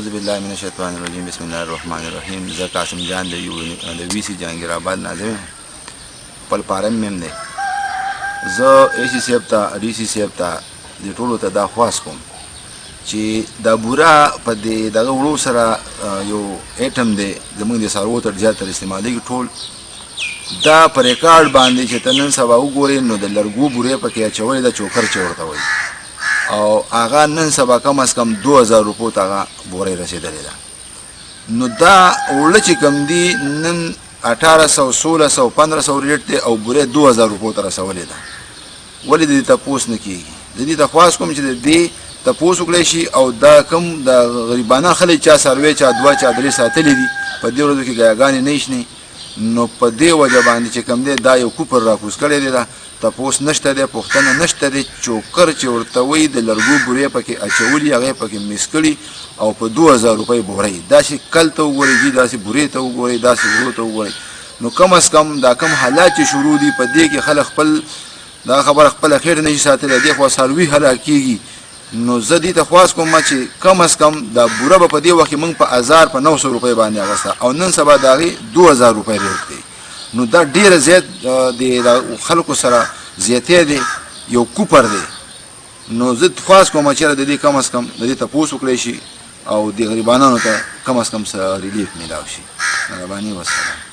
اعوذ بالله من الشیطان الرجیم بسم الله الرحمن الرحیم. زه قاسم جان د وی سی جهانگیر آباد ناظم خپل پارم میم دی. زه ای سی صاحب ته ډي سي صاحب ته د ټولو ته دا خواست کوم چې دا بوره په دې دغه وړو سره یو ایټم دی زموږ د څارویو تر زیاتره استعمالیږي ټول دا په ریکارډ باندې چې ته نن سبا وګورې نو د لرګو بورې پکې اچولې ده چوکر چې ورته وایي او هغه نن سبا کم از کم 2000 روپو ته هغه بورې رسېدلې ده. نو دا اوړه چې کوم دي نن 1800 1600 1500 ریټ دی او بورې 2000 روپو ته رسولې ده. ولې د دې تپوس نه کېږي؟ د دې تخواست کوم چې د دې تپوس وکړی شي او دا کوم د غریبانه خلک چا څاروي چا دوه چا درې ساتلي دي په دې ورځو کې ګیاګانې نه شني نو په دې وجه باندې چې کوم دی دا یو کوپر راکوز کړی دی. دا تپوس نشته دی، پوښتنه نشته دی. چوکر چې ورته وایي د لرګو بورې پکې اچولي هغه پکې میس کړي او په 2000 روپۍ بورې داسې کل ته وګورئ داسې بورې ته وګورئ داسې ورو ته وګورئ. نو کم از کم دا کم حالات چې شروع دي په دې کې خلک خپل دا خبره خپله خیر نه شي ساتلی دی خو څاروي هلاکېږي. نو زه دې ته خواست کوم چې کم از کم دا بوره به په دې وخت کې موږ په 1000 په 900 روپۍ باندې اخیسته او نن سبا د هغې 2000 روپۍ ریټ دی. نو دا ډېره زیات د خلکو سره زیاتی دی، یو کوپر دی. نو زه خواست کوم چې د دې کم از کم د دې تپوس وکړی شي او د غریبانو ته کم از کم څه ریلیف میلاو شي. مهرباني وسلام.